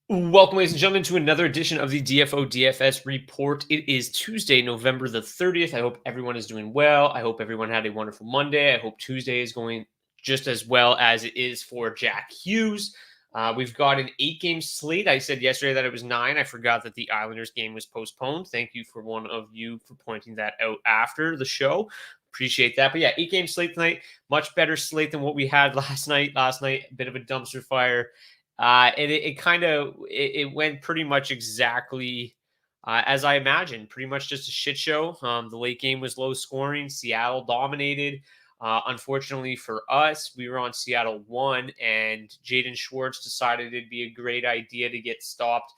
Welcome, ladies and gentlemen, to another edition of the DFO DFS Report. It is Tuesday, November the 30th. I hope everyone is doing well. I hope everyone had a wonderful Monday. I hope Tuesday is going just as well as it is for Jack Hughes. We've got an 8-game slate. I said yesterday that it was 9. I forgot that the Islanders game was postponed. Thank you for one of you for pointing that out after the show. Appreciate that. But yeah, 8-game slate tonight. Much better slate than what we had last night. Last night, a bit of a dumpster fire. And it went pretty much exactly as I imagined. Pretty much just a shit show. The late game was low scoring. Seattle dominated. Unfortunately for us, we were on Seattle 1, and Jaden Schwartz decided it'd be a great idea to get stopped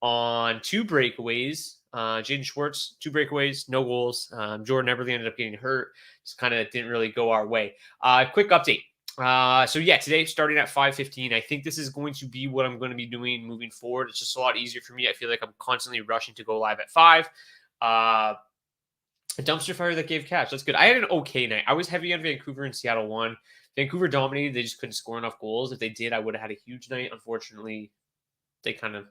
on 2 breakaways. Jaden Schwartz, 2 breakaways, no goals. Jordan Eberle ended up getting hurt. Just kind of didn't really go our way. Quick update. So yeah, today starting at 5:15, I think this is going to be what I'm going to be doing moving forward. It's just a lot easier for me. I feel like I'm constantly rushing to go live at 5. A dumpster fire that gave cash. That's good. I had an okay night. I was heavy on Vancouver and Seattle won. Vancouver dominated. They just couldn't score enough goals. If they did, I would have had a huge night. Unfortunately, they kind of,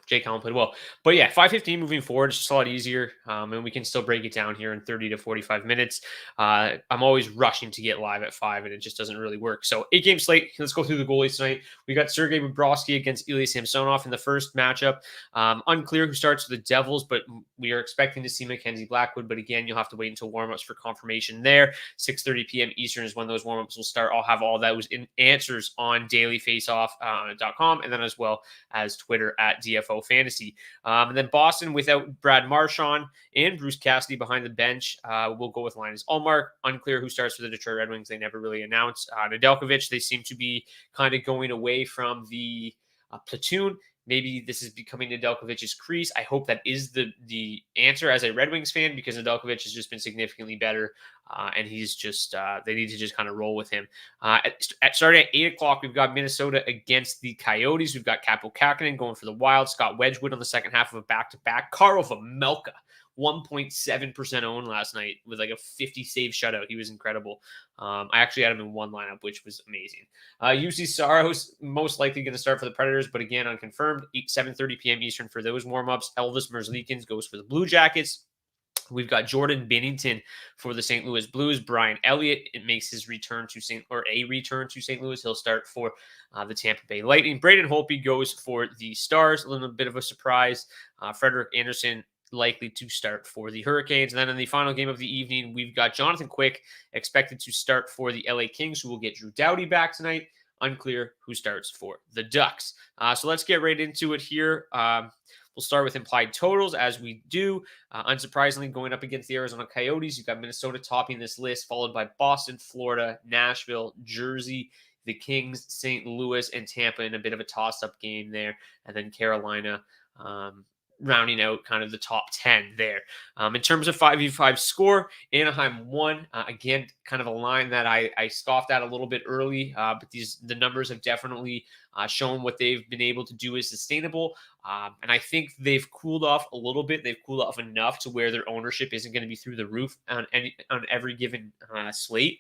Jake Allen played well. But yeah, 5:15 moving forward, it's just a lot easier. And we can still break it down here in 30 to 45 minutes. I'm always rushing to get live at 5, and it just doesn't really work. So 8-game slate. Let's go through the goalies tonight. We got Sergei Bobrovsky against Ilya Samsonov in the first matchup. Unclear who starts for the Devils, but we are expecting to see Mackenzie Blackwood. But again, you'll have to wait until warmups for confirmation there. 6:30 p.m. Eastern is when those warmups will start. I'll have all those answers on dailyfaceoff.com and then as well as Twitter at DFO Fantasy. And then Boston without Brad Marchand and Bruce Cassidy behind the bench. We'll go with Linus Ullmark. Unclear who starts for the Detroit Red Wings. They never really announced. Nedeljkovic, they seem to be kind of going away from the platoon. Maybe this is becoming Nedeljkovic's crease. I hope that is the answer as a Red Wings fan, because Nedeljkovic has just been significantly better, and he's just they need to just kind of roll with him. Starting at 8 o'clock, we've got Minnesota against the Coyotes. We've got Kaapo Kähkönen going for the Wild. Scott Wedgwood on the second half of a back-to-back. Karel Vejmelka, 1.7% owned last night with like a 50 save shutout. He was incredible. I actually had him in one lineup, which was amazing. UC Saros most likely going to start for the Predators, but again, unconfirmed. 7:30 p.m. Eastern for those warm-ups. Elvis Merzlikins goes for the Blue Jackets. We've got Jordan Bennington for the St. Louis Blues. Brian Elliott, it makes his return to St. Louis. He'll start for the Tampa Bay Lightning. Braden Holtby goes for the Stars. A little bit of a surprise. Frederik Andersen likely to start for the Hurricanes. And then in the final game of the evening, we've got Jonathan Quick expected to start for the LA Kings, who will get Drew Doughty back tonight. Unclear who starts for the Ducks. So let's get right into it here. We'll start with implied totals as we do. Unsurprisingly, going up against the Arizona Coyotes, you've got Minnesota topping this list, followed by Boston, Florida, Nashville, Jersey, the Kings, St. Louis, and Tampa in a bit of a toss-up game there. And then Carolina rounding out kind of the top 10 there. In terms of 5v5 score, Anaheim won. Again, kind of a line that I scoffed at a little bit early, but the numbers have definitely shown what they've been able to do is sustainable. And I think they've cooled off a little bit. They've cooled off enough to where their ownership isn't going to be through the roof on every given slate.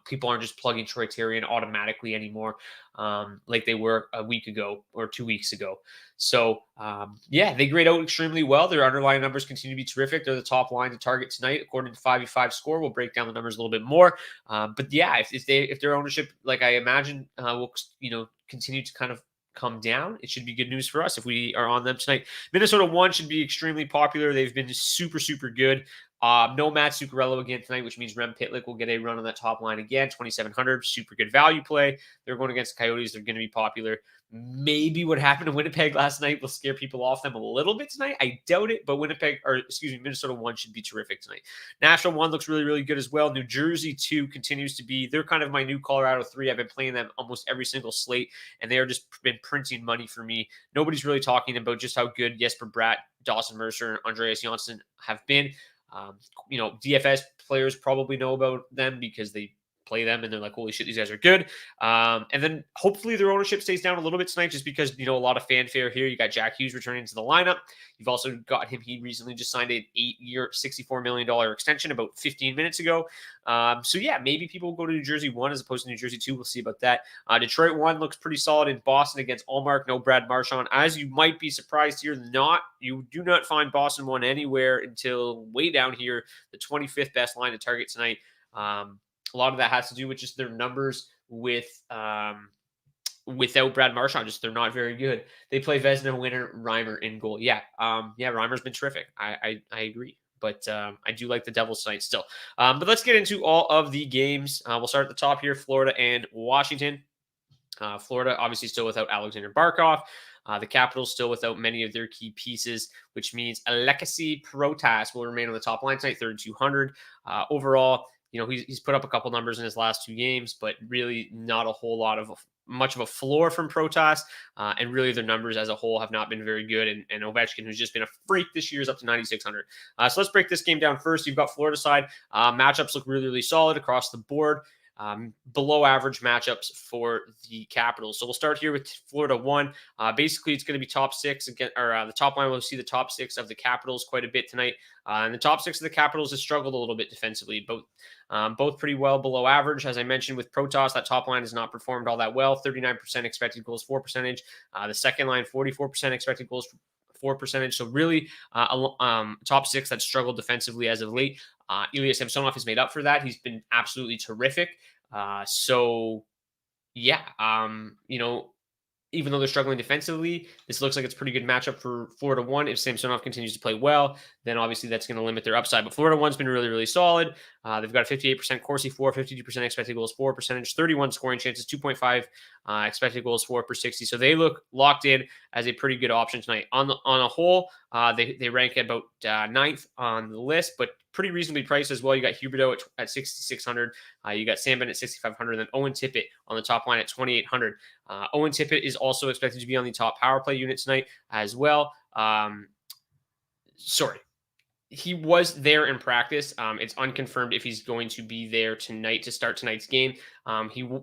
People aren't just plugging Troy Terry in automatically anymore, like they were a week ago or 2 weeks ago. So, they grade out extremely well. Their underlying numbers continue to be terrific. They're the top line to target tonight, according to 5v5 score. We'll break down the numbers a little bit more. But yeah, if their ownership, like I imagine, will continue to kind of come down, it should be good news for us if we are on them tonight. Minnesota 1 should be extremely popular. They've been super, super good. No Matt Zuccarello again tonight, which means Rem Pitlick will get a run on that top line again. 2,700, super good value play. They're going against the Coyotes. They're going to be popular. Maybe what happened to Winnipeg last night will scare people off them a little bit tonight. I doubt it, but Minnesota 1 should be terrific tonight. Nashville 1 looks really, really good as well. New Jersey 2 continues to be, they're kind of my new Colorado 3. I've been playing them almost every single slate, and they are just been printing money for me. Nobody's really talking about just how good Jesper Bratt, Dawson Mercer, and Andreas Johnsson have been. DFS players probably know about them because they play them and they're like, holy shit, these guys are good. And then hopefully their ownership stays down a little bit tonight, just because, a lot of fanfare here. You got Jack Hughes returning to the lineup. You've also got him. He recently just signed an 8-year, $64 million extension about 15 minutes ago. So yeah, maybe people will go to New Jersey 1 as opposed to New Jersey 2. We'll see about that. Detroit 1 looks pretty solid in Boston against Allmark. No Brad Marchand. As you might be surprised here, you do not find Boston 1 anywhere until way down here, the 25th best line to target tonight. A lot of that has to do with just their numbers without Brad Marchand. Just they're not very good. They play Vezina winner Reimer in goal. Yeah, Reimer's been terrific. I agree. But I do like the Devils tonight still. But let's get into all of the games. We'll start at the top here, Florida and Washington. Florida obviously still without Alexander Barkov. The Capitals still without many of their key pieces, which means Alexei Protas will remain on the top line tonight, 3,200. Overall, he's put up a couple numbers in his last 2 games, but really not a whole lot of much of a floor from Protas. And really their numbers as a whole have not been very good. And Ovechkin, who's just been a freak this year, is up to 9,600. So let's break this game down first. You've got Florida side. Matchups look really, really solid across the board. Below average matchups for the Capitals. So we'll start here with Florida 1. Basically, it's going to be top 6 again, or the top line. We'll see the top 6 of the Capitals quite a bit tonight. And the top 6 of the Capitals has struggled a little bit defensively, both pretty well below average. As I mentioned with Protas, that top line has not performed all that well. 39% expected goals for percentage. The second line, 44% expected goals for percentage. So really, top 6 that struggled defensively as of late. Ilya Samsonov has made up for that. He's been absolutely terrific. So yeah, even though they're struggling defensively, this looks like it's a pretty good matchup for Florida 1. If Samsonov continues to play well, then obviously that's going to limit their upside. But Florida 1's been really, really solid. They've got a 58% Corsi for, 52% expected goals for percentage, 31 scoring chances, 2.5 expected goals for per 60. So they look locked in as a pretty good option tonight. On a whole, they rank at about 9th on the list, but pretty reasonably priced as well. You got Huberdeau at 6,600. You got Sam Bennett at 6,500. Then Owen Tippett on the top line at 2,800. Owen Tippett is also expected to be on the top power play unit tonight as well. He was there in practice. It's unconfirmed if he's going to be there tonight to start tonight's game.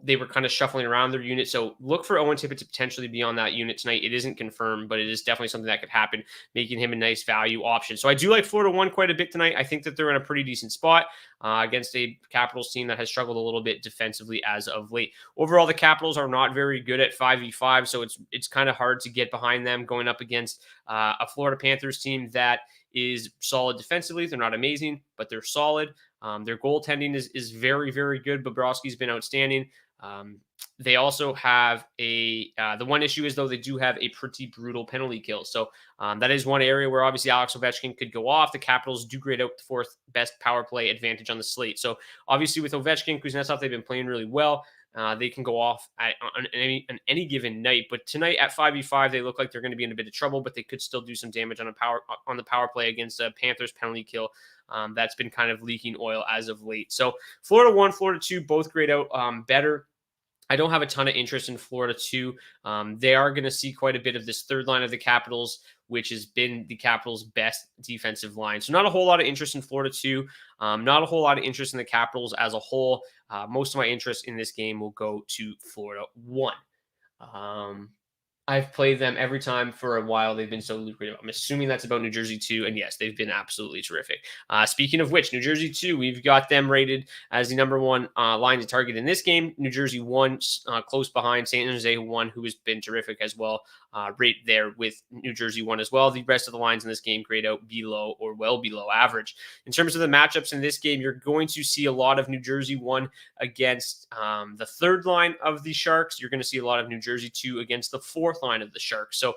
They were kind of shuffling around their unit, so look for Owen Tippett to potentially be on that unit tonight. It isn't confirmed, but it is definitely something that could happen, making him a nice value option. So I do like Florida 1 quite a bit tonight. I think that they're in a pretty decent spot against a Capitals team that has struggled a little bit defensively as of late. Overall, the Capitals are not very good at 5v5, so it's kind of hard to get behind them going up against a Florida Panthers team that is solid defensively. They're not amazing, but they're solid. Their goaltending is very, very good. Bobrovsky's been outstanding. They also have the one issue is, though, they do have a pretty brutal penalty kill. So that is one area where obviously Alex Ovechkin could go off. The Capitals do grade out the 4th best power play advantage on the slate. So obviously with Ovechkin, Kuznetsov, they've been playing really well. They can go off on any given night, but tonight at 5v5, they look like they're going to be in a bit of trouble, but they could still do some damage on the power play against a Panthers penalty kill. That's been kind of leaking oil as of late. So Florida 1, Florida 2, both grade out better. I don't have a ton of interest in Florida 2. They are going to see quite a bit of this third line of the Capitals, which has been the Capitals' best defensive line. So not a whole lot of interest in Florida 2. Not a whole lot of interest in the Capitals as a whole. Most of my interest in this game will go to Florida 1. I've played them every time for a while. They've been so lucrative. I'm assuming that's about New Jersey 2. And yes, they've been absolutely terrific. Speaking of which, New Jersey 2, we've got them rated as the number 1 line to target in this game. New Jersey 1, close behind. San Jose 1, who has been terrific as well. Right there with New Jersey 1 as well. The rest of the lines in this game grade out below or well below average. In terms of the matchups in this game, you're going to see a lot of New Jersey 1 against the third line of the Sharks. You're going to see a lot of New Jersey 2 against the fourth line of the Sharks. So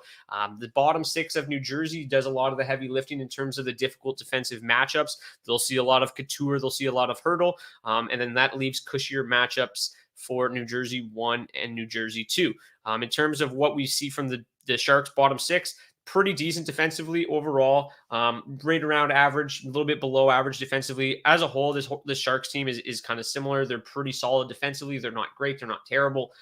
the bottom 6 of New Jersey does a lot of the heavy lifting in terms of the difficult defensive matchups. They'll see a lot of Couture. They'll see a lot of Hurdle. And then that leaves cushier matchups for New Jersey 1 and New Jersey 2. In terms of what we see from the Sharks' bottom 6, pretty decent defensively overall, right around average, a little bit below average defensively. As a whole, this Sharks team is kind of similar. They're pretty solid defensively. They're not great. They're not terrible.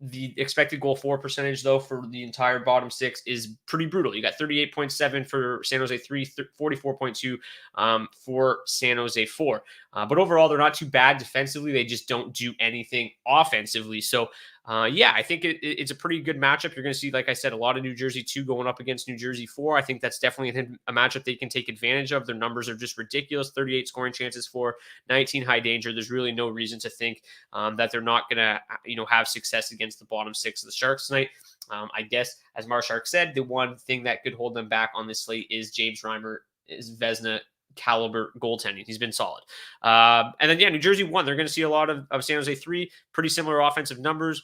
The expected goal for percentage, though, for the entire bottom six is pretty brutal. You got 38.7 for San Jose 3, 44.2 for San Jose 4. But overall, they're not too bad defensively. They just don't do anything offensively. So, yeah, I think it's a pretty good matchup. You're going to see, like I said, a lot of New Jersey 2 going up against New Jersey 4. I think that's definitely a matchup they can take advantage of. Their numbers are just ridiculous. 38 scoring chances for, 19 high danger. There's really no reason to think that they're not going to, have success against the bottom six of the Sharks tonight. I guess, as Marshark said, the one thing that could hold them back on this slate is James Reimer, is Vezina caliber goaltending. He's been solid. And then, New Jersey 1. They're going to see a lot of San Jose 3. Pretty similar offensive numbers.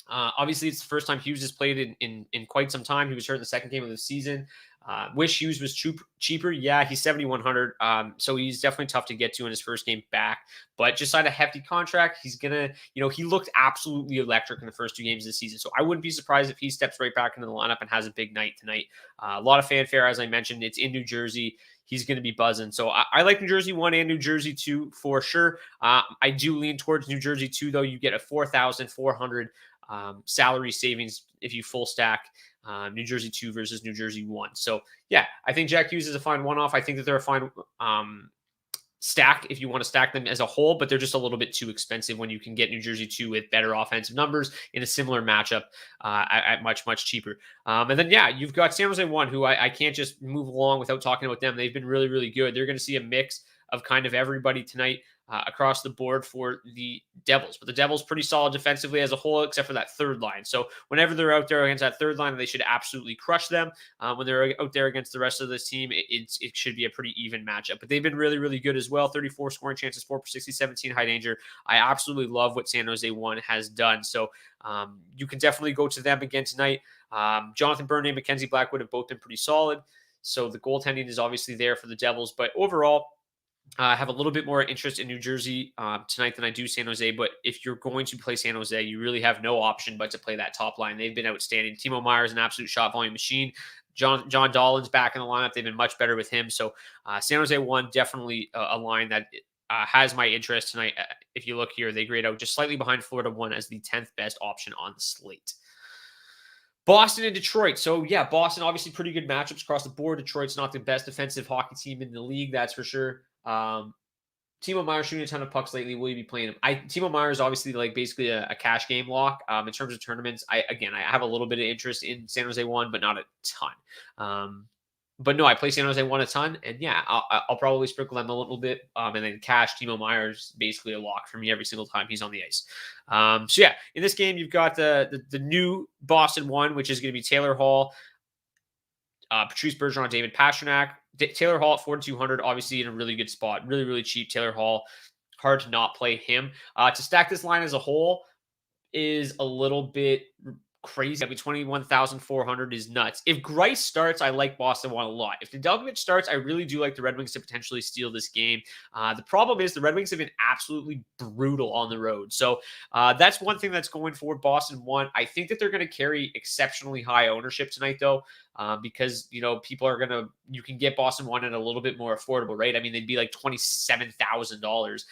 Obviously, it's the first time Hughes has played in quite some time. He was hurt in the second game of the season. Wish Hughes was cheaper. Yeah, he's 7,100. So he's definitely tough to get to in his first game back. But just signed a hefty contract. He's gonna, he looked absolutely electric in the first 2 games of the season. So I wouldn't be surprised if he steps right back into the lineup and has a big night tonight. A lot of fanfare, as I mentioned. It's in New Jersey. He's going to be buzzing. So I like New Jersey 1 and New Jersey 2 for sure. I do lean towards New Jersey 2, though. You get a 4,400 salary savings if you full stack New Jersey 2 versus New Jersey 1. So, yeah, I think Jack Hughes is a fine one-off. I think that they're a fine stack if you want to stack them as a whole, but they're just a little bit too expensive when you can get New Jersey 2 with better offensive numbers in a similar matchup at much, much cheaper. And then, you've got San Jose 1, who I can't just move along without talking about them. They've been really, really good. They're going to see a mix of kind of everybody tonight across the board for the Devils. But the Devils pretty solid defensively as a whole, except for that third line. So whenever they're out there against that third line, they should absolutely crush them. When they're out there against the rest of this team, it should be a pretty even matchup. But they've been really, really good as well. 34 scoring chances, 4 per 60, 17 high danger. I absolutely love what San Jose 1 has done. So you can definitely go to them again tonight. Jonathan Burney and Mackenzie Blackwood have both been pretty solid. So the goaltending is obviously there for the Devils. But overall, I have a little bit more interest in New Jersey tonight than I do San Jose. But if you're going to play San Jose, you really have no option but to play that top line. They've been outstanding. Timo Meyer is an absolute shot volume machine. John Dahlin's back in the lineup. They've been much better with him. So San Jose 1, definitely a line that has my interest tonight. If you look here, they grade out just slightly behind Florida 1 as the 10th best option on the slate. Boston and Detroit. So, Boston, obviously pretty good matchups across the board. Detroit's not the best defensive hockey team in the league, that's for sure. Timo Meyer shooting a ton of pucks lately. Will you be playing him? Timo Meyer is obviously basically a cash game lock. In terms of tournaments, I have a little bit of interest in San Jose 1, but not a ton. But no, I play San Jose 1 a ton, and I'll probably sprinkle them a little bit. And then cash Timo Meyer's basically a lock for me every single time he's on the ice. In this game, you've got the new Boston 1, which is going to be Taylor Hall, Patrice Bergeron, David Pastrnak. Taylor Hall at 4,200, obviously in a really good spot. Really, really cheap. Taylor Hall, hard to not play him. To stack this line as a whole is a little bit crazy. I mean, 21,400 is nuts. If Greiss starts, I like Boston 1 a lot. If Nedeljkovic starts, I really do like the Red Wings to potentially steal this game. The problem is the Red Wings have been absolutely brutal on the road. So that's one thing that's going for Boston 1. I think that they're going to carry exceptionally high ownership tonight, though. Because, people are you can get Boston 1 at a little bit more affordable, right? I mean, they'd be like $27,000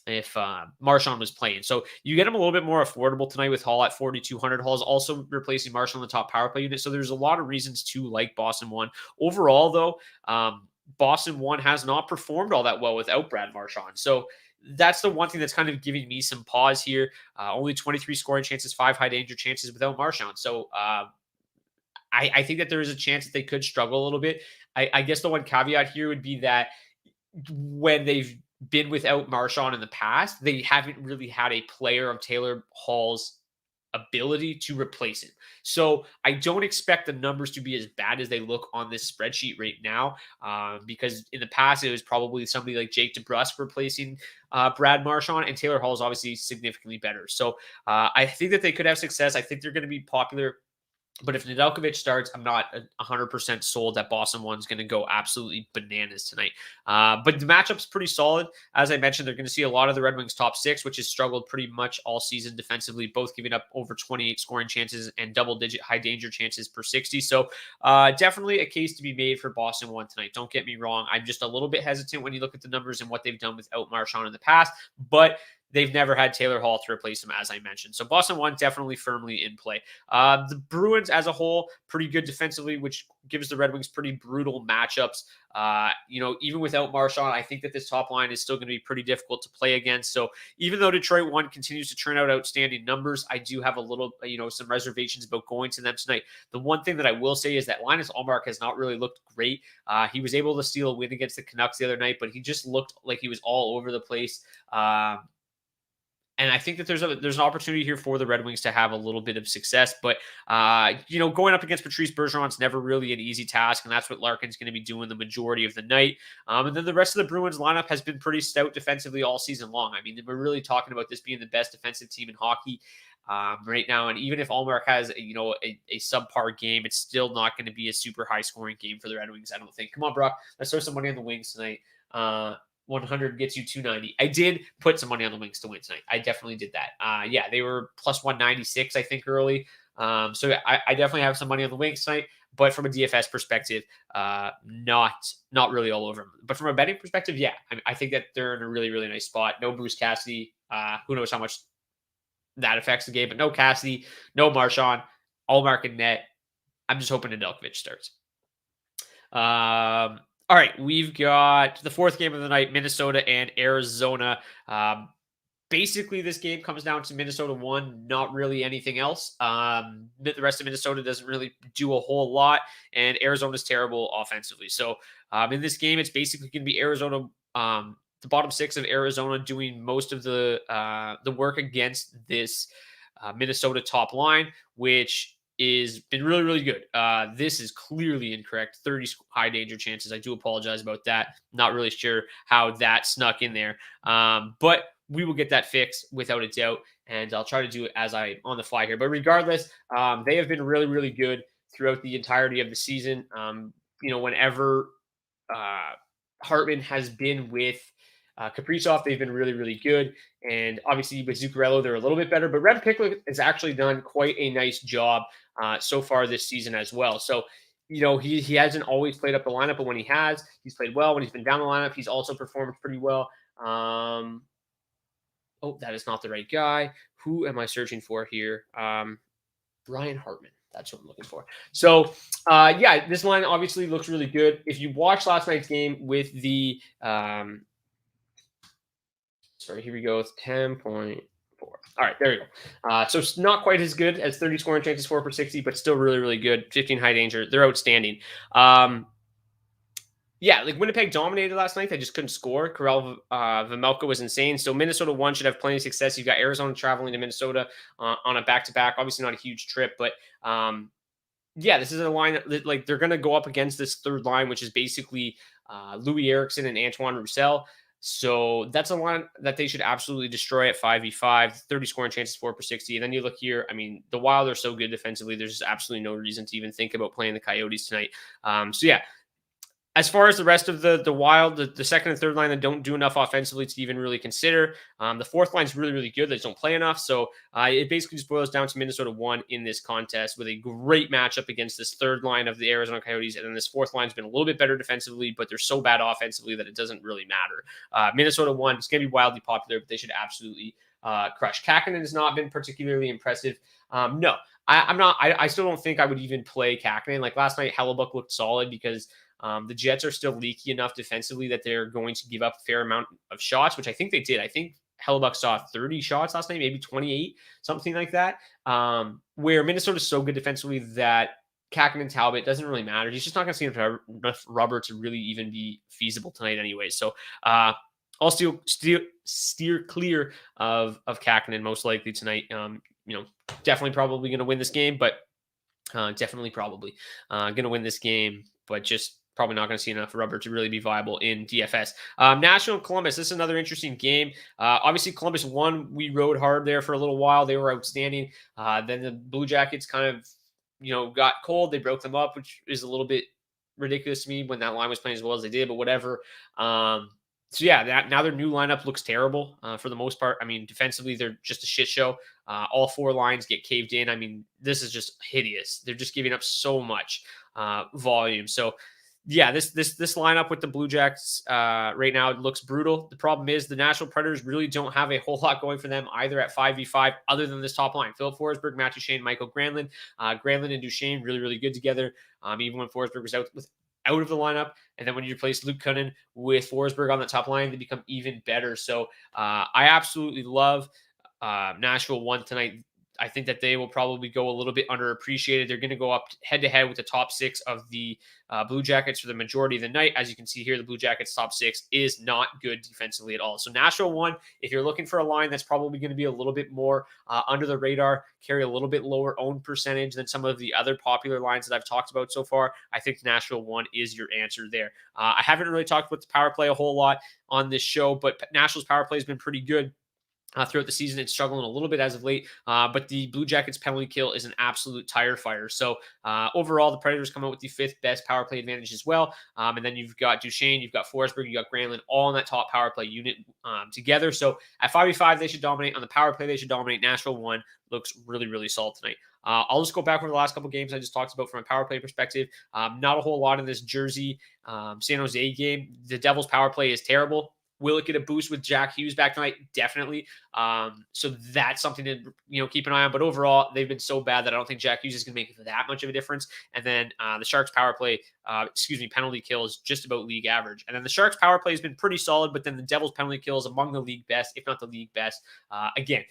if Marchand was playing. So you get him a little bit more affordable tonight with Hall at 4,200. Hall's also replacing Marchand on the top power play unit. So there's a lot of reasons to like Boston 1. Overall, though, Boston 1 has not performed all that well without Brad Marchand. So that's the one thing that's kind of giving me some pause here. Only 23 scoring chances, 5 high danger chances without Marchand. So, I think that there is a chance that they could struggle a little bit. I guess the one caveat here would be that when they've been without Marchand in the past, they haven't really had a player of Taylor Hall's ability to replace him. So I don't expect the numbers to be as bad as they look on this spreadsheet right now, because in the past it was probably somebody like Jake DeBrusk replacing Brad Marchand, and Taylor Hall is obviously significantly better. So I think that they could have success. I think they're going to be popular. But if Nedeljkovic starts, I'm not 100% sold that Boston 1 is going to go absolutely bananas tonight. But the matchup's pretty solid. As I mentioned, they're going to see a lot of the Red Wings top 6, which has struggled pretty much all season defensively, both giving up over 28 scoring chances and double-digit high danger chances per 60. So definitely a case to be made for Boston 1 tonight. Don't get me wrong. I'm just a little bit hesitant when you look at the numbers and what they've done without Marchand in the past. But they've never had Taylor Hall to replace him, as I mentioned. So Boston won, definitely firmly in play. The Bruins as a whole, pretty good defensively, which gives the Red Wings pretty brutal matchups. Even without Marchand, I think that this top line is still going to be pretty difficult to play against. So even though Detroit 1 continues to turn out outstanding numbers, I do have a little, some reservations about going to them tonight. The one thing that I will say is that Linus Ullmark has not really looked great. He was able to steal a win against the Canucks the other night, but he just looked like he was all over the place. And I think that there's an opportunity here for the Red Wings to have a little bit of success. But, going up against Patrice Bergeron is never really an easy task, and that's what Larkin's going to be doing the majority of the night. And then the rest of the Bruins lineup has been pretty stout defensively all season long. I mean, we're really talking about this being the best defensive team in hockey right now. And even if Ullmark has, a subpar game, it's still not going to be a super high-scoring game for the Red Wings, I don't think. Come on, Brock. Let's throw some money on the Wings tonight. 100 gets you 290. I did put some money on the Wings to win tonight. I definitely did that. They were plus 196, I think, early. I definitely have some money on the Wings tonight. But from a DFS perspective, not really all over them. But from a betting perspective, yeah, I think that they're in a really, really nice spot. No Bruce Cassidy. Who knows how much that affects the game? But no Cassidy, no Marchand, Ullmark and net. I'm just hoping Nedeljkovic starts. All right, we've got the fourth game of the night, Minnesota and Arizona. Basically, this game comes down to Minnesota 1, not really anything else. The rest of Minnesota doesn't really do a whole lot, and Arizona's terrible offensively. So in this game, it's basically going to be Arizona, the bottom six of Arizona, doing most of the work against this Minnesota top line, which is been really, really good. This is clearly incorrect. 30 high danger chances. I do apologize about that. Not really sure how that snuck in there. But we will get that fixed without a doubt. And I'll try to do it as I on the fly here. But regardless, they have been really, really good throughout the entirety of the season. Whenever Hartman has been with Kaprizov, they've been really, really good. And obviously with Zuccarello, they're a little bit better. But Rem Pitlick has actually done quite a nice job so far this season as well. So, he hasn't always played up the lineup, but when he has, he's played well. When he's been down the lineup, he's also performed pretty well. That is not the right guy. Who am I searching for here? Brian Hartman. That's what I'm looking for. So, this line obviously looks really good. If you watched last night's game with the here we go. It's 10.4. All right, there we go. So it's not quite as good as 30 scoring chances, 4 per 60, but still really, really good. 15 high danger. They're outstanding. Winnipeg dominated last night. They just couldn't score. Karel Vejmelka was insane. So Minnesota 1 should have plenty of success. You've got Arizona traveling to Minnesota on a back-to-back. Obviously not a huge trip, but this is a line that they're going to go up against this third line, which is basically Louis Eriksson and Antoine Roussel. So that's a line that they should absolutely destroy at 5v5, 30 scoring chances, 4 per 60. And then you look here, I mean, the Wild are so good defensively. There's just absolutely no reason to even think about playing the Coyotes tonight. As far as the rest of the Wild, the second and third line that don't do enough offensively to even really consider. The fourth line is really, really good. They just don't play enough. So it basically just boils down to Minnesota 1 in this contest with a great matchup against this third line of the Arizona Coyotes. And then this fourth line has been a little bit better defensively, but they're so bad offensively that it doesn't really matter. Minnesota 1 is going to be wildly popular, but they should absolutely crush. Kakkonen has not been particularly impressive. No, I'm not. I still don't think I would even play Kakkonen. Like last night, Hellebuck looked solid because the Jets are still leaky enough defensively that they're going to give up a fair amount of shots, which I think they did. I think Hellebuck saw 30 shots last night, maybe 28, something like that. Where Minnesota's so good defensively that Kakkonen and Talbot doesn't really matter. He's just not going to see enough rubber to really even be feasible tonight anyway. So I'll steer clear of Kakkonen most likely tonight. Definitely probably going to win this game, but definitely probably going to win this game, but just probably not going to see enough rubber to really be viable in DFS. Nashville and Columbus. This is another interesting game. Obviously, Columbus won. We rode hard there for a little while. They were outstanding. Then the Blue Jackets kind of, got cold. They broke them up, which is a little bit ridiculous to me when that line was playing as well as they did, but whatever. Now their new lineup looks terrible for the most part. I mean, defensively, they're just a shit show. All four lines get caved in. I mean, this is just hideous. They're just giving up so much volume. So Yeah, this lineup with the Blue Jackets right now, it looks brutal. The problem is the Nashville Predators really don't have a whole lot going for them either at 5v5 other than this top line. Philip Forsberg, Matt Duchene, Michael Granlund. Granlund and Duchene really, really good together. Even when Forsberg was out of the lineup. And then when you replace Luke Kunin with Forsberg on the top line, they become even better. So I absolutely love Nashville won tonight. I think that they will probably go a little bit underappreciated. They're going to go up head to head with the top six of the Blue Jackets for the majority of the night. As you can see here, the Blue Jackets top six is not good defensively at all. So Nashville won. If you're looking for a line that's probably going to be a little bit more under the radar, carry a little bit lower own percentage than some of the other popular lines that I've talked about so far, I think Nashville won is your answer there. I haven't really talked about the power play a whole lot on this show, but Nashville's power play has been pretty good. Throughout the season, it's struggling a little bit as of late, but the Blue Jackets penalty kill is an absolute tire fire. So overall, the Predators come out with the fifth best power play advantage as well. And then you've got Duchene, you've got Forsberg, you've got Granlund, all in that top power play unit together. So at 5v5, they should dominate. On the power play, they should dominate. Nashville won. Looks really, really solid tonight. I'll just go back over the last couple games I just talked about from a power play perspective. Not a whole lot in this Jersey San Jose game. The Devils' power play is terrible. Will it get a boost with Jack Hughes back tonight? Definitely. So that's something to keep an eye on. But overall, they've been so bad that I don't think Jack Hughes is going to make that much of a difference. And then the Sharks power play, penalty kill is just about league average. And then the Sharks power play has been pretty solid, but then the Devils penalty kill is among the league best, if not the league best. Again,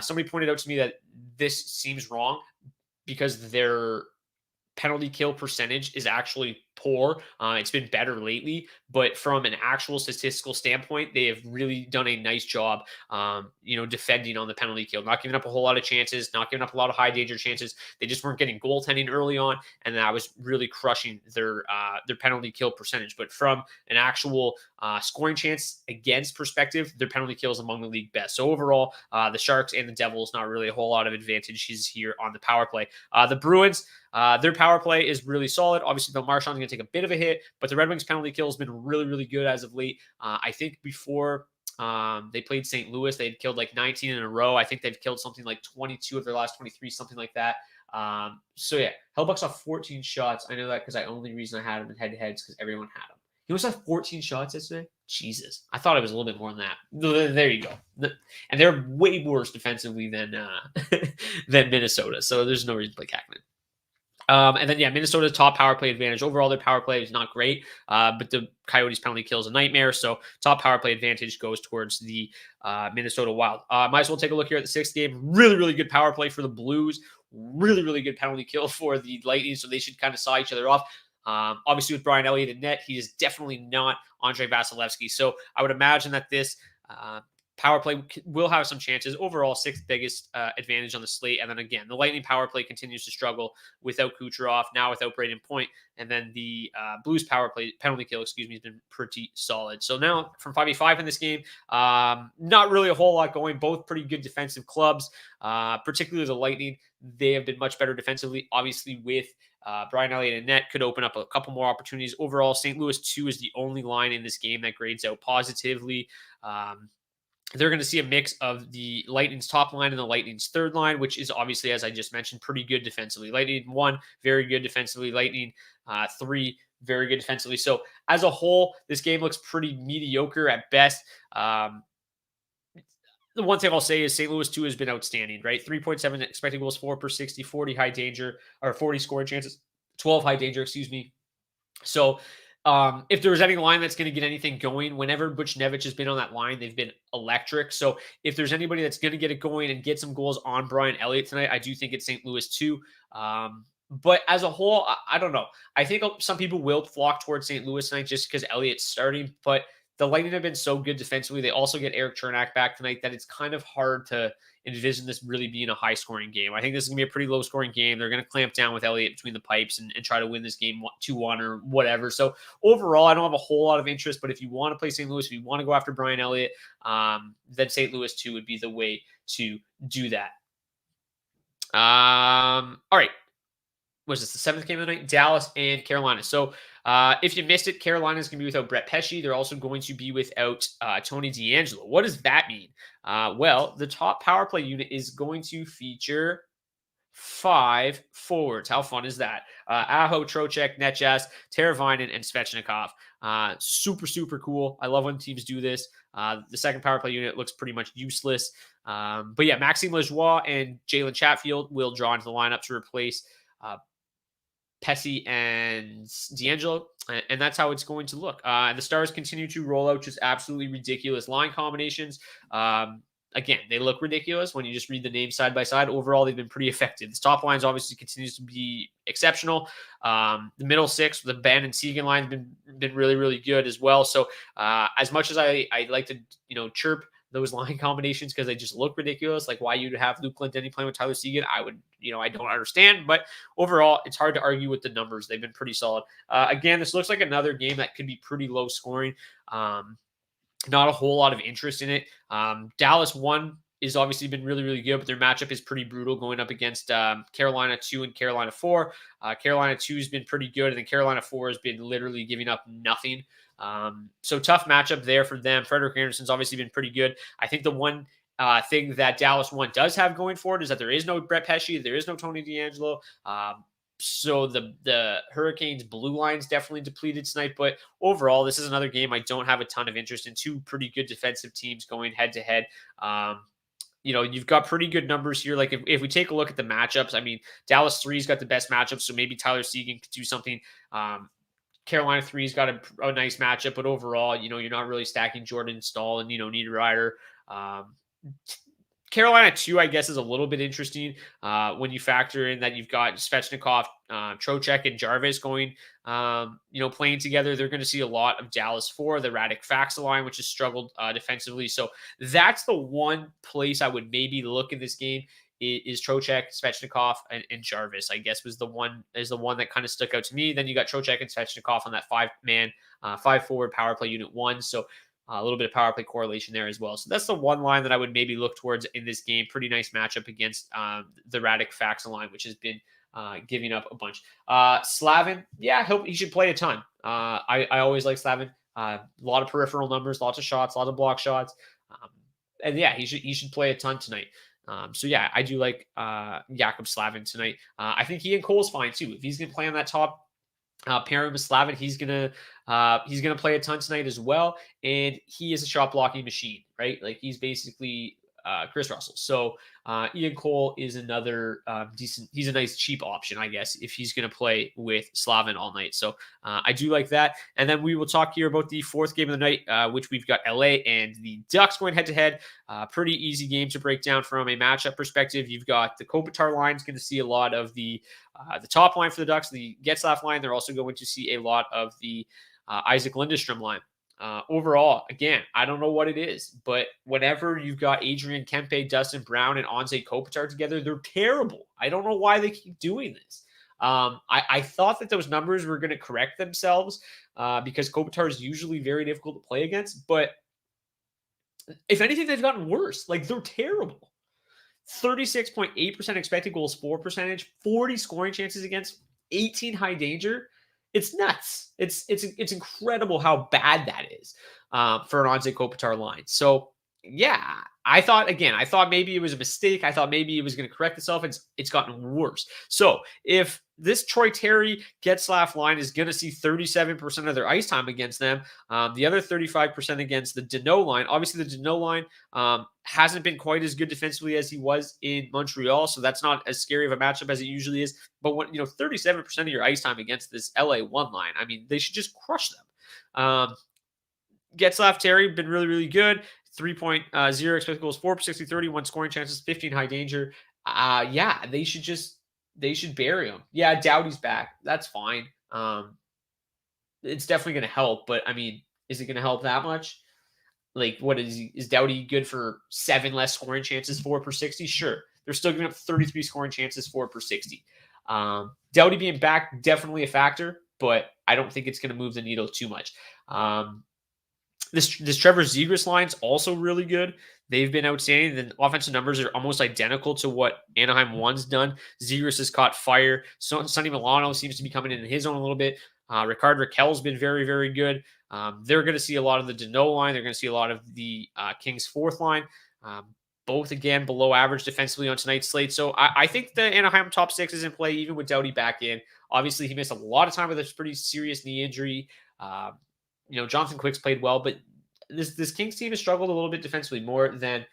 somebody pointed out to me that this seems wrong because their penalty kill percentage is actually poor. It's been better lately, but from an actual statistical standpoint, they have really done a nice job, defending on the penalty kill, not giving up a whole lot of chances, not giving up a lot of high danger chances. They just weren't getting goaltending early on, and that was really crushing their penalty kill percentage. But from an actual scoring chance against perspective, their penalty kill is among the league best. So overall, the Sharks and the Devils, not really a whole lot of advantages here on the power play. The Bruins, their power play is really solid. Obviously, Bill Marchand's going to take a bit of a hit, but the Red Wings penalty kill has been really, really good as of late. I think before they played St. Louis, they had killed like 19 in a row. I think they've killed something like 22 of their last 23, something like that. So yeah, Hellbuck saw 14 shots. I know that because the only reason I had him in head-to-head is because everyone had him. He was at 14 shots yesterday. Jesus, I thought it was a little bit more than that. There you go. And they're way worse defensively than Minnesota. So there's no reason to play Kakman. And then, Minnesota's top power play advantage. Overall, their power play is not great, but the Coyotes penalty kill is a nightmare. So top power play advantage goes towards the Minnesota Wild. Might as well take a look here at the sixth game. Really, really good power play for the Blues. Really, really good penalty kill for the Lightning. So they should kind of saw each other off. Obviously, with Brian Elliott in net, he is definitely not Andrei Vasilevsky. So I would imagine that this power play will have some chances. Overall, sixth biggest advantage on the slate. And then again, the Lightning power play continues to struggle without Kucherov, now without Braden Point. And then the Blues power play penalty kill, has been pretty solid. So now from 5v5 in this game, not really a whole lot going. Both pretty good defensive clubs, particularly the Lightning. They have been much better defensively. Obviously, with Brian Elliott and net could open up a couple more opportunities. Overall, St. Louis 2 is the only line in this game that grades out positively. They're going to see a mix of the Lightning's top line and the Lightning's third line, which is obviously, as I just mentioned, pretty good defensively. Lightning 1, very good defensively. Lightning 3, very good defensively. So as a whole, this game looks pretty mediocre at best. The one thing I'll say is St. Louis 2 has been outstanding, right? 3.7 expected goals, 4 per 60, 40 high danger, or 40 scoring chances, 12 high danger, So if there was any line that's going to get anything going, whenever Buchnevich has been on that line, they've been electric. So if there's anybody that's going to get it going and get some goals on Brian Elliott tonight, I do think it's St. Louis 2. But as a whole, I don't know. I think some people will flock towards St. Louis tonight just because Elliott's starting, but the Lightning have been so good defensively. They also get Eric Chernak back tonight that it's kind of hard to envision this really being a high-scoring game. I think this is going to be a pretty low-scoring game. They're going to clamp down with Elliott between the pipes and try to win this game 2-1 or whatever. So overall, I don't have a whole lot of interest, but if you want to play St. Louis, if you want to go after Brian Elliott, then St. Louis 2 would be the way to do that. All right. Was this the seventh game of the night? Dallas and Carolina. So if you missed it, Carolina is going to be without Brett Pesce. They're also going to be without Tony DeAngelo. What does that mean? Well, the top power play unit is going to feature 5 forwards. How fun is that? Aho, Trocheck, Netjas, Teravainen, and Svechnikov. Super, super cool. I love when teams do this. The second power play unit looks pretty much useless. But yeah, Maxime Lajoie and Jalen Chatfield will draw into the lineup to replace Pesci and D'Angelo, and that's how it's going to look. And the Stars continue to roll out just absolutely ridiculous line combinations. Again, they look ridiculous when you just read the names side by side. Overall, they've been pretty effective. The top lines obviously continues to be exceptional. The middle six, the Ben and Seguin line, have been really, really good as well. So as much as I like to chirp those line combinations because they just look ridiculous, like why you'd have Luke Goaltending playing with Tyler Seguin, I don't understand. But overall, it's hard to argue with the numbers. They've been pretty solid. Again, this looks like another game that could be pretty low scoring. Not a whole lot of interest in it. Dallas 1 is obviously been really, really good, but their matchup is pretty brutal going up against Carolina 2 and Carolina 4. Carolina 2 has been pretty good, and then Carolina 4 has been literally giving up nothing. So tough matchup there for them. Frederik Andersen's obviously been pretty good. I think the one thing that Dallas 1 does have going for it is that there is no Brett Pesci, there is no Tony DeAngelo. So the Hurricanes blue line's definitely depleted tonight, but overall, this is another game I don't have a ton of interest in. Two pretty good defensive teams going head to head. You've got pretty good numbers here. Like if we take a look at the matchups, I mean, Dallas 3's got the best matchup, so maybe Tyler Seguin could do something. Carolina 3's got a nice matchup, but overall, you're not really stacking Jordan Stahl and, Niederreiter. Carolina 2, I guess, is a little bit interesting when you factor in that you've got Svechnikov, Trocheck, and Jarvis going, playing together. They're going to see a lot of Dallas 4, the Radek Faxa line, which has struggled defensively. So that's the one place I would maybe look in this game is Trocheck, Svechnikov, and Jarvis, I guess, is the one that kind of stuck out to me. Then you got Trocheck and Svechnikov on that 5-man, 5-forward power play unit 1. So a little bit of power play correlation there as well. So that's the one line that I would maybe look towards in this game. Pretty nice matchup against the Radek Faxa line, which has been giving up a bunch. Slavin, yeah, he should play a ton. I always like Slavin. A lot of peripheral numbers, lots of shots, lots of block shots. And yeah, he should play a ton tonight. So yeah, I do like Jakub Slavin tonight. I think he and Cole's fine too. If he's going to play on that top pairing with Slavin, he's gonna play a ton tonight as well, and he is a shot blocking machine, right? Like he's basically Chris Russell. So Ian Cole is another decent. He's a nice cheap option, I guess, if he's going to play with Slavin all night. So I do like that. And then we will talk here about the fourth game of the night, which we've got LA and the Ducks going head to head. Pretty easy game to break down from a matchup perspective. You've got the Kopitar line is going to see a lot of the top line for the Ducks, the Getzlaf line. They're also going to see a lot of the Isaac Lindstrom line. Overall, again, I don't know what it is, but whenever you've got Adrian Kempe, Dustin Brown, and Anze Kopitar together, they're terrible. I don't know why they keep doing this. I thought that those numbers were going to correct themselves because Kopitar is usually very difficult to play against, but if anything, they've gotten worse. Like, they're terrible. 36.8% expected goals for percentage, 40 scoring chances against, 18 high danger. It's nuts. It's incredible how bad that is for an Anze Kopitar line. So yeah, I thought maybe it was a mistake. I thought maybe it was going to correct itself. It's gotten worse. So if this Troy Terry Getzlaf line is going to see 37% of their ice time against them, the other 35% against the Deneau line. Obviously, the Deneau line hasn't been quite as good defensively as he was in Montreal, so that's not as scary of a matchup as it usually is. But when 37% of your ice time against this LA1 line, I mean, they should just crush them. Getzlaf Terry been really, really good. 3.0 expected goals, 4 per 60, 31 scoring chances, 15 high danger. Yeah, they should bury him. Yeah, Doughty's back. That's fine. It's definitely going to help, but I mean, is it going to help that much? Like, what is Doughty good for 7 less scoring chances, 4 per 60? Sure. They're still giving up 33 scoring chances, 4 per 60. Doughty being back, definitely a factor, but I don't think it's going to move the needle too much. This Trevor Zegras line's also really good. They've been outstanding. The offensive numbers are almost identical to what Anaheim 1's done. Zegras has caught fire. Sonny Milano seems to be coming in his own a little bit. Ricard Raquel's been very, very good. They're going to see a lot of the Deneau line. They're going to see a lot of the Kings fourth line. both again below average defensively on tonight's slate. So I think the Anaheim top six is in play, even with Doughty back in. Obviously, he missed a lot of time with a pretty serious knee injury. Jonathan Quick's played well, but this Kings team has struggled a little bit defensively more than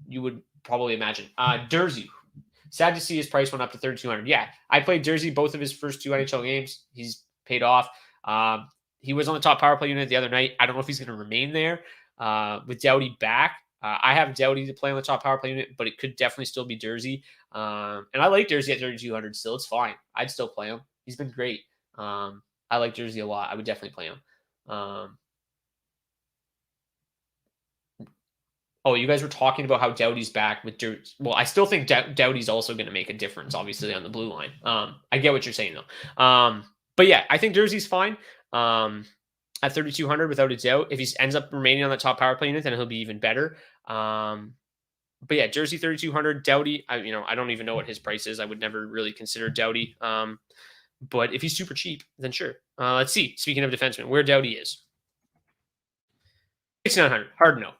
you would probably imagine. Jersey, sad to see his price went up to 3,200. Yeah, I played Jersey both of his first 2 NHL games. He's paid off. He was on the top power play unit the other night. I don't know if he's going to remain there with Doughty back. I have Doughty to play on the top power play unit, but it could definitely still be Jersey. And I like Jersey at 3,200 still. It's fine. I'd still play him. He's been great. I like Jersey a lot. I would definitely play him. You guys were talking about how Doughty's back with Jersey. Well, I still think Doughty's also going to make a difference, obviously, on the blue line. I get what you're saying, though. But yeah, I think Jersey's fine at 3,200 without a doubt. If he ends up remaining on the top power play unit, then he'll be even better. But yeah, Jersey 3,200, Doughty. I don't even know what his price is. I would never really consider Doughty. But if he's super cheap, then sure. Let's see. Speaking of defensemen, where Doughty is. 6,900. Hard to know.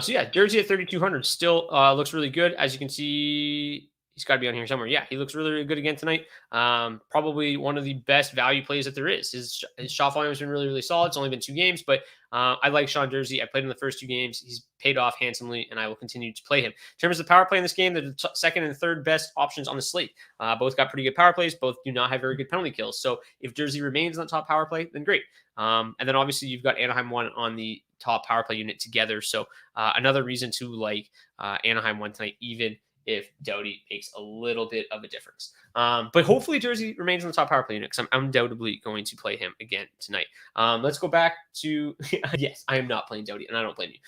So yeah, Jersey at 3,200 still looks really good. As you can see, he's got to be on here somewhere. Yeah, he looks really, really good again tonight. Probably one of the best value plays that there is. His shot volume has been really, really solid. It's only been 2 games, but I like Sean Jersey. I played him the first 2 games. He's paid off handsomely, and I will continue to play him. In terms of the power play in this game, they're the second and third best options on the slate. Both got pretty good power plays. Both do not have very good penalty kills. So if Jersey remains on the top power play, then great. And then obviously you've got Anaheim 1 on the top power play unit together. So another reason to like Anaheim 1 tonight, even if Doughty makes a little bit of a difference. But hopefully Jersey remains on the top power play unit because I'm undoubtedly going to play him again tonight. Let's go back to, yes, I am not playing Doughty, and I don't blame you.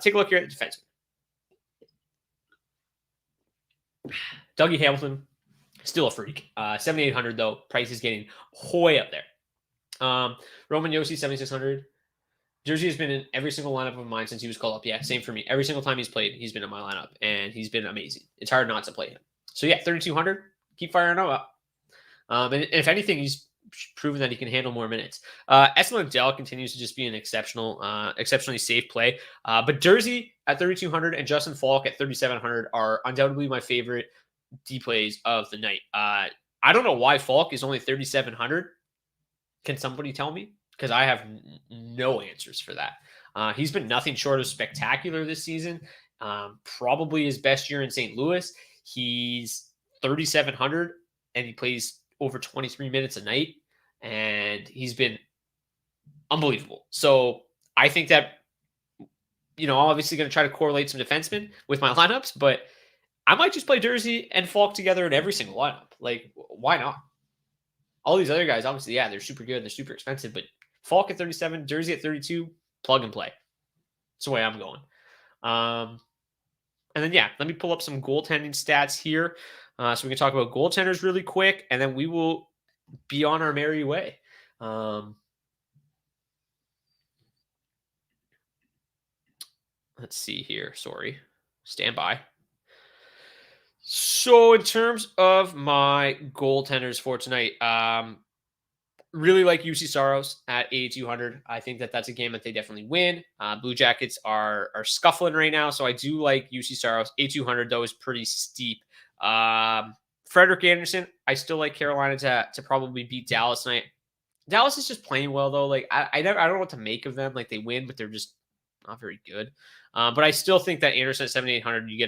Take a look here at the defenseman. Dougie Hamilton, still a freak. 7,800 though. Price is getting way up there. Roman Josi, 7,600. Jersey has been in every single lineup of mine since he was called up. Yeah, same for me. Every single time he's played, he's been in my lineup, and he's been amazing. It's hard not to play him. So yeah, 3,200. Keep firing him up. And if anything, he's proven that he can handle more minutes. Esselin Dell continues to just be an exceptionally safe play. But Jersey at 3,200 and Justin Falk at 3,700 are undoubtedly my favorite D plays of the night. I don't know why Falk is only 3,700. Can somebody tell me? Because I have no answers for that. He's been nothing short of spectacular this season. Probably his best year in St. Louis. He's 3,700 and he plays over 23 minutes a night. And he's been unbelievable. So I think that, I'm obviously going to try to correlate some defensemen with my lineups, but I might just play Jersey and Falk together in every single lineup. Like, why not? All these other guys, obviously, yeah, they're super good. They're super expensive, but Falk at 37, Jersey at 32, plug and play. That's the way I'm going. And then, yeah, let me pull up some goaltending stats here so we can talk about goaltenders really quick, and then we will be on our merry way. Let's see here. Sorry. Stand by. So in terms of my goaltenders for tonight, really like UC Saros at 8,200. I think that that's a game that they definitely win. Blue Jackets are scuffling right now, so I do like UC Saros. 8,200 though is pretty steep. Frederick Anderson, I still like Carolina to probably beat Dallas tonight. Dallas is just playing well though. Like I don't know what to make of them. Like they win, but they're just not very good. But I still think that Anderson at 7,800, you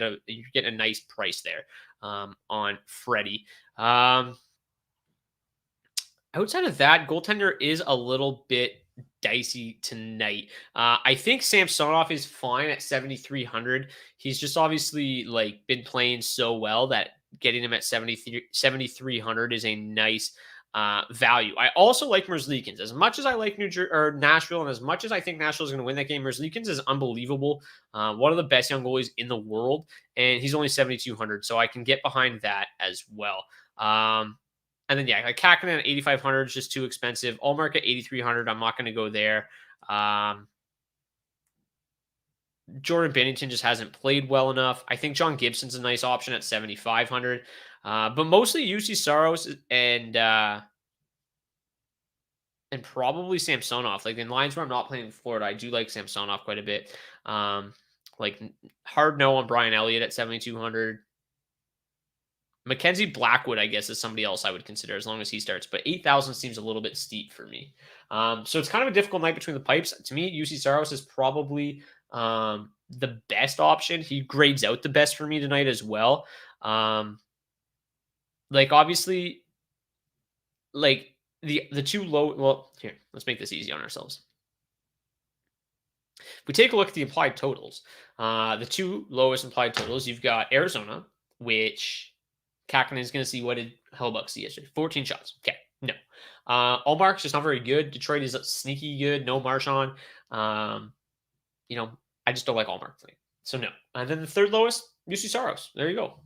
get a nice price there on Freddie. Outside of that, goaltender is a little bit dicey tonight. I think Samsonov is fine at 7,300. He's just obviously been playing so well that getting him at 7,300 is a nice value. I also like Merzlikins. As much as I like Nashville, and as much as I think Nashville is going to win that game, Merzlikins is unbelievable. One of the best young goalies in the world, and he's only 7,200, so I can get behind that as well. And then, yeah, like Kakinen at 8,500 is just too expensive. Allmark at 8,300, I'm not going to go there. Jordan Bennington just hasn't played well enough. I think John Gibson's a nice option at 7,500. But mostly UC Saros and probably Samsonov. Like in lines where I'm not playing Florida, I do like Samsonov quite a bit. Like, hard no on Brian Elliott at 7,200. Mackenzie Blackwood, I guess, is somebody else I would consider as long as he starts, but 8,000 seems a little bit steep for me. So it's kind of a difficult night between the pipes. To me, UC Saros is probably the best option. He grades out the best for me tonight as well. Like, obviously, like the two low. Well, here, let's make this easy on ourselves. If we take a look at the implied totals, the two lowest implied totals, you've got Arizona, which Kakinen is going to see. What did Hellbuck see yesterday? 14 shots. Okay, no. Allmark's just not very good. Detroit is sneaky good. No Marchand. You know, I just don't like Allmark tonight. So no. And then the third lowest, UC Saros. There you go.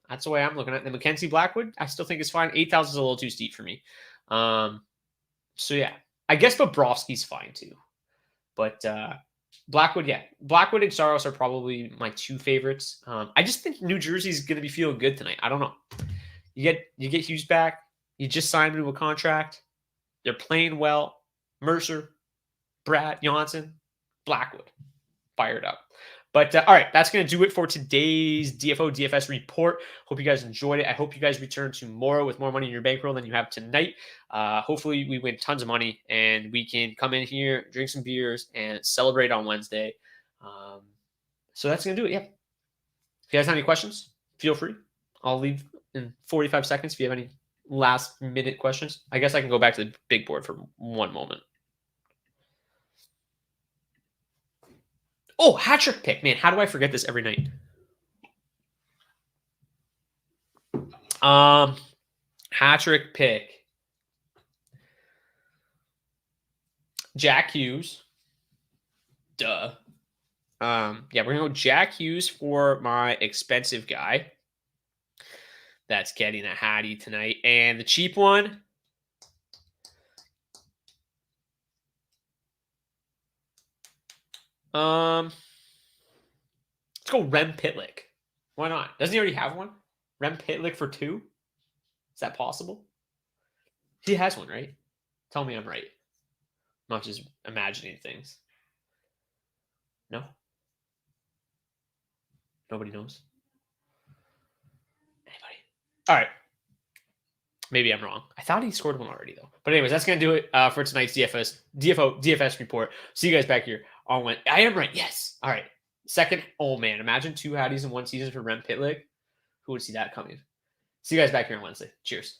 That's the way I'm looking at it. The Mackenzie Blackwood, I still think is fine. 8,000 is a little too steep for me. So yeah, I guess Bobrovsky's fine too. But Blackwood, yeah. Blackwood and Saros are probably my two favorites. I just think New Jersey's going to be feeling good tonight. I don't know. You get Hughes back. You just signed him to a contract. They're playing well. Mercer, Brad, Johnson, Blackwood. Fired up. But all right, that's going to do it for today's DFO DFS report. Hope you guys enjoyed it. I hope you guys return tomorrow with more money in your bankroll than you have tonight. Hopefully we win tons of money and we can come in here, drink some beers, and celebrate on Wednesday. So that's going to do it. Yeah. If you guys have any questions, feel free. I'll leave in 45 seconds if you have any last minute questions. I guess I can go back to the big board for one moment. Oh, hat trick pick. Man, how do I forget this every night? Hat trick pick. Jack Hughes. Duh. Yeah, we're going to go Jack Hughes for my expensive guy. That's getting a Hattie tonight. And the cheap one. Let's go Rem Pitlick. Why not? Doesn't he already have one? Rem Pitlick for 2? Is that possible? He has one, right? Tell me I'm right. I'm not just imagining things. No? Nobody knows? Anybody? All right. Maybe I'm wrong. I thought he scored one already, though. But anyways, that's going to do it for tonight's DFO DFS report. See you guys back here on Wednesday. I am right. Yes. All right. Second. Oh, man. Imagine 2 Hatties in one season for Rem Pitlick. Who would see that coming? See you guys back here on Wednesday. Cheers.